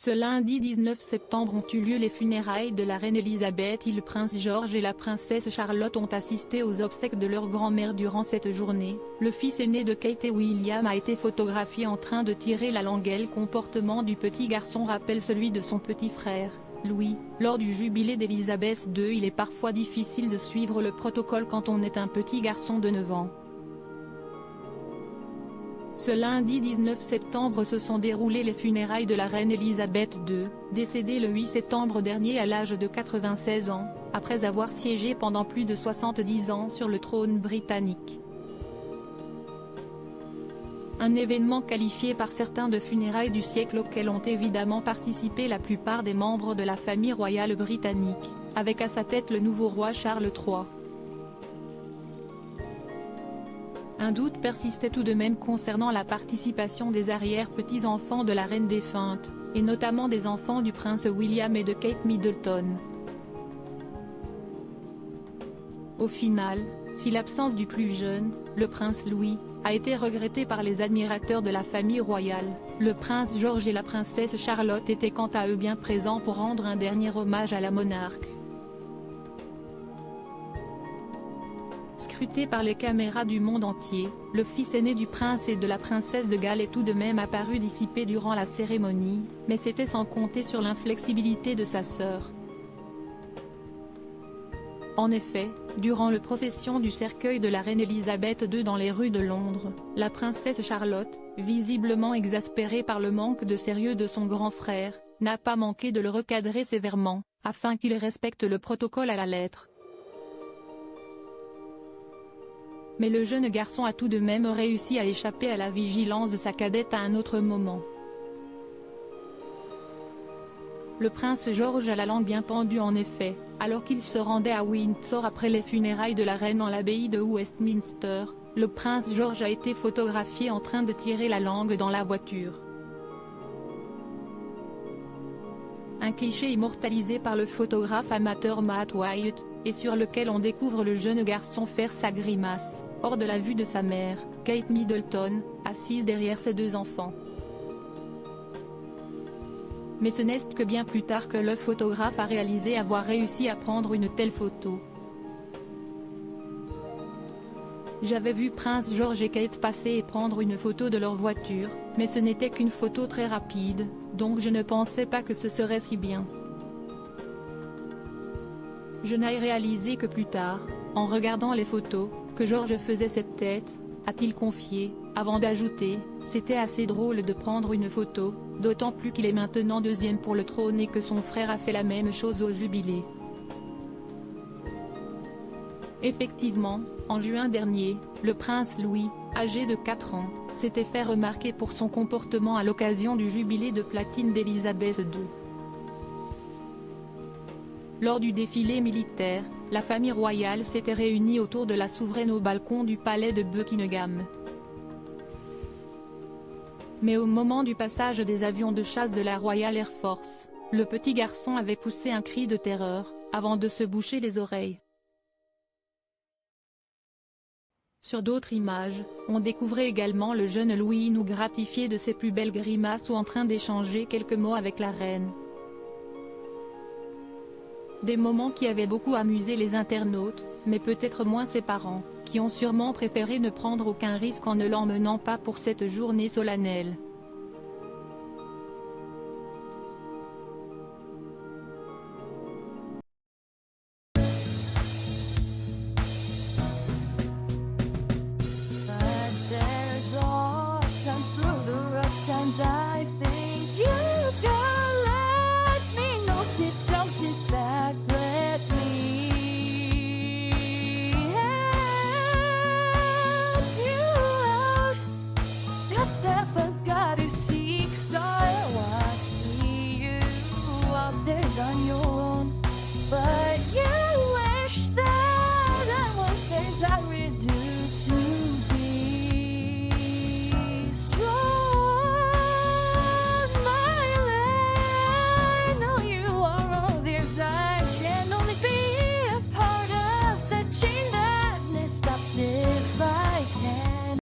Ce lundi 19 septembre ont eu lieu les funérailles de la reine Elisabeth et le prince George et la princesse Charlotte ont assisté aux obsèques de leur grand-mère durant cette journée. Le fils aîné de Kate et William a été photographié en train de tirer la langue. Le comportement du petit garçon rappelle celui de son petit frère, Louis. Lors du jubilé d'Elisabeth II, il est parfois difficile de suivre le protocole quand on est un petit garçon de 9 ans. Ce lundi 19 septembre se sont déroulées les funérailles de la reine Elisabeth II, décédée le 8 septembre dernier à l'âge de 96 ans, après avoir siégé pendant plus de 70 ans sur le trône britannique. Un événement qualifié par certains de funérailles du siècle auquel ont évidemment participé la plupart des membres de la famille royale britannique, avec à sa tête le nouveau roi Charles III. Un doute persistait tout de même concernant la participation des arrière-petits-enfants de la reine défunte, et notamment des enfants du prince William et de Kate Middleton. Au final, si l'absence du plus jeune, le prince Louis, a été regrettée par les admirateurs de la famille royale, le prince George et la princesse Charlotte étaient quant à eux bien présents pour rendre un dernier hommage à la monarque. Scruté par les caméras du monde entier, le fils aîné du prince et de la princesse de Galles est tout de même apparu dissipé durant la cérémonie, mais c'était sans compter sur l'inflexibilité de sa sœur. En effet, durant la procession du cercueil de la reine Elisabeth II dans les rues de Londres, la princesse Charlotte, visiblement exaspérée par le manque de sérieux de son grand frère, n'a pas manqué de le recadrer sévèrement, afin qu'il respecte le protocole à la lettre. Mais le jeune garçon a tout de même réussi à échapper à la vigilance de sa cadette à un autre moment. Le prince George a la langue bien pendue en effet, alors qu'il se rendait à Windsor après les funérailles de la reine en l'abbaye de Westminster, le prince George a été photographié en train de tirer la langue dans la voiture. Un cliché immortalisé par le photographe amateur Matt Wyatt, et sur lequel on découvre le jeune garçon faire sa grimace, hors de la vue de sa mère, Kate Middleton, assise derrière ses deux enfants. Mais ce n'est que bien plus tard que le photographe a réalisé avoir réussi à prendre une telle photo. J'avais vu Prince George et Kate passer et prendre une photo de leur voiture, mais ce n'était qu'une photo très rapide, donc je ne pensais pas que ce serait si bien. Je n'ai réalisé que plus tard, en regardant les photos, que George faisait cette tête, a-t-il confié, avant d'ajouter, c'était assez drôle de prendre une photo, d'autant plus qu'il est maintenant deuxième pour le trône et que son frère a fait la même chose au jubilé. Effectivement, en juin dernier, le prince Louis, âgé de 4 ans, s'était fait remarquer pour son comportement à l'occasion du jubilé de platine d'Elisabeth II. Lors du défilé militaire, la famille royale s'était réunie autour de la souveraine au balcon du palais de Buckingham. Mais au moment du passage des avions de chasse de la Royal Air Force, le petit garçon avait poussé un cri de terreur, avant de se boucher les oreilles. Sur d'autres images, on découvrait également le jeune Louis nous gratifié de ses plus belles grimaces ou en train d'échanger quelques mots avec la reine. Des moments qui avaient beaucoup amusé les internautes, mais peut-être moins ses parents, qui ont sûrement préféré ne prendre aucun risque en ne l'emmenant pas pour cette journée solennelle.